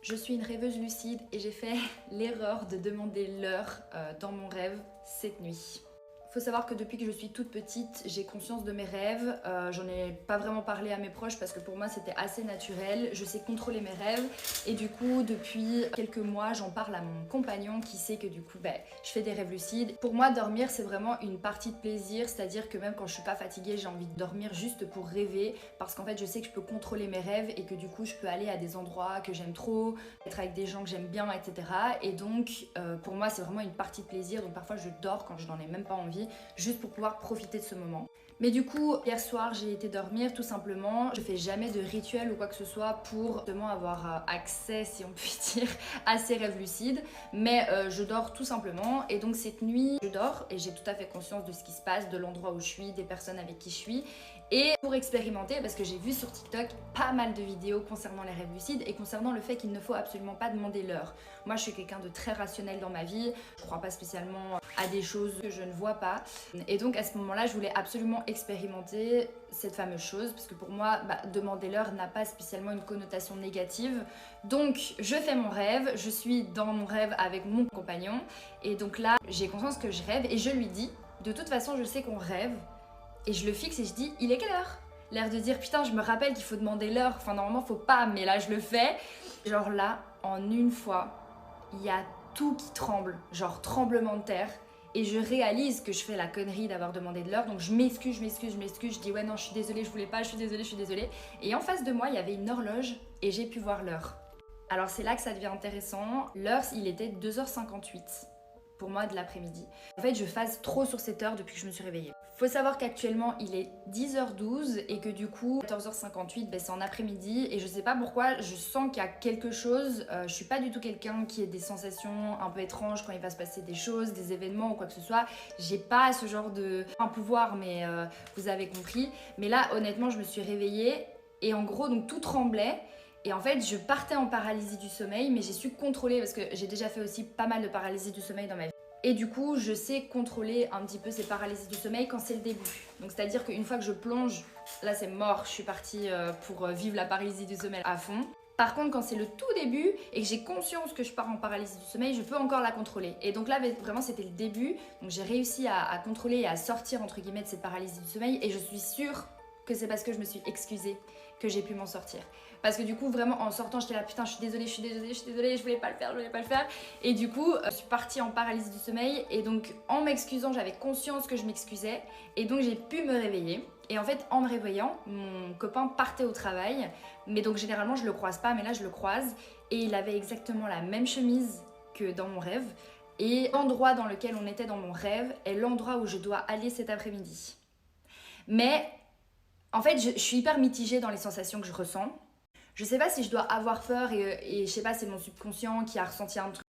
Je suis une rêveuse lucide et j'ai fait l'erreur de demander l'heure dans mon rêve cette nuit. Faut savoir que depuis que je suis toute petite, j'ai conscience de mes rêves. J'en ai pas vraiment parlé à mes proches parce que pour moi c'était assez naturel. Je sais contrôler mes rêves et du coup depuis quelques mois j'en parle à mon compagnon qui sait que du coup je fais des rêves lucides. Pour moi dormir c'est vraiment une partie de plaisir, c'est-à-dire que même quand je suis pas fatiguée j'ai envie de dormir juste pour rêver parce qu'en fait je sais que je peux contrôler mes rêves et que du coup je peux aller à des endroits que j'aime trop, être avec des gens que j'aime bien, etc. Et donc pour moi c'est vraiment une partie de plaisir, donc parfois je dors quand je n'en ai même pas envie juste pour pouvoir profiter de ce moment. Mais du coup, hier soir, j'ai été dormir tout simplement. Je fais jamais de rituel ou quoi que ce soit pour justement avoir accès, si on peut dire, à ces rêves lucides. Mais je dors tout simplement. Et donc cette nuit, je dors et j'ai tout à fait conscience de ce qui se passe, de l'endroit où je suis, des personnes avec qui je suis. Et pour expérimenter, parce que j'ai vu sur TikTok pas mal de vidéos concernant les rêves lucides et concernant le fait qu'il ne faut absolument pas demander l'heure. Moi, je suis quelqu'un de très rationnel dans ma vie. Je crois pas spécialement à des choses que je ne vois pas. Et donc à ce moment-là, je voulais absolument expérimenter cette fameuse chose parce que pour moi, demander l'heure n'a pas spécialement une connotation négative. Donc je fais mon rêve, je suis dans mon rêve avec mon compagnon et donc là, j'ai conscience que je rêve et je lui dis, de toute façon, je sais qu'on rêve et je le fixe et je dis, il est quelle heure ? L'air de dire, putain, je me rappelle qu'il faut demander l'heure, enfin normalement faut pas, mais là je le fais. Genre là, en une fois, il y a tout qui tremble, genre tremblement de terre. Et je réalise que je fais la connerie d'avoir demandé de l'heure, donc je m'excuse, je dis ouais non je suis désolée, je voulais pas, je suis désolée. Et en face de moi il y avait une horloge et j'ai pu voir l'heure. Alors c'est là que ça devient intéressant, l'heure il était 2h58 pour moi de l'après-midi. En fait je phase trop sur cette heure depuis que je me suis réveillée. Faut savoir qu'actuellement il est 10h12 et que du coup 14h58 c'est en après-midi et je sais pas pourquoi je sens qu'il y a quelque chose, je suis pas du tout quelqu'un qui ait des sensations un peu étranges quand il va se passer des choses, des événements ou quoi que ce soit, j'ai pas ce genre de un pouvoir mais vous avez compris, mais là honnêtement je me suis réveillée et en gros donc tout tremblait. Et en fait, je partais en paralysie du sommeil, mais j'ai su contrôler parce que j'ai déjà fait aussi pas mal de paralysie du sommeil dans ma vie. Et du coup, je sais contrôler un petit peu ces paralysies du sommeil quand c'est le début. Donc c'est-à-dire qu'une fois que je plonge, là c'est mort, je suis partie pour vivre la paralysie du sommeil à fond. Par contre, quand c'est le tout début et que j'ai conscience que je pars en paralysie du sommeil, je peux encore la contrôler. Et donc là, vraiment, c'était le début. Donc j'ai réussi à contrôler et à sortir, entre guillemets, de cette paralysie du sommeil. Et je suis sûre que c'est parce que je me suis excusée que j'ai pu m'en sortir. Parce que du coup, vraiment, en sortant, j'étais là, putain, je suis désolée, je voulais pas le faire. Et du coup, je suis partie en paralysie du sommeil. Et donc, en m'excusant, j'avais conscience que je m'excusais. Et donc, j'ai pu me réveiller. Et en fait, en me réveillant, mon copain partait au travail. Mais donc, généralement, je le croise pas, mais là, je le croise. Et il avait exactement la même chemise que dans mon rêve. Et l'endroit dans lequel on était dans mon rêve est l'endroit où je dois aller cet après-midi. Mais en fait, je suis hyper mitigée dans les sensations que je ressens. Je sais pas si je dois avoir peur et je sais pas, c'est mon subconscient qui a ressenti un truc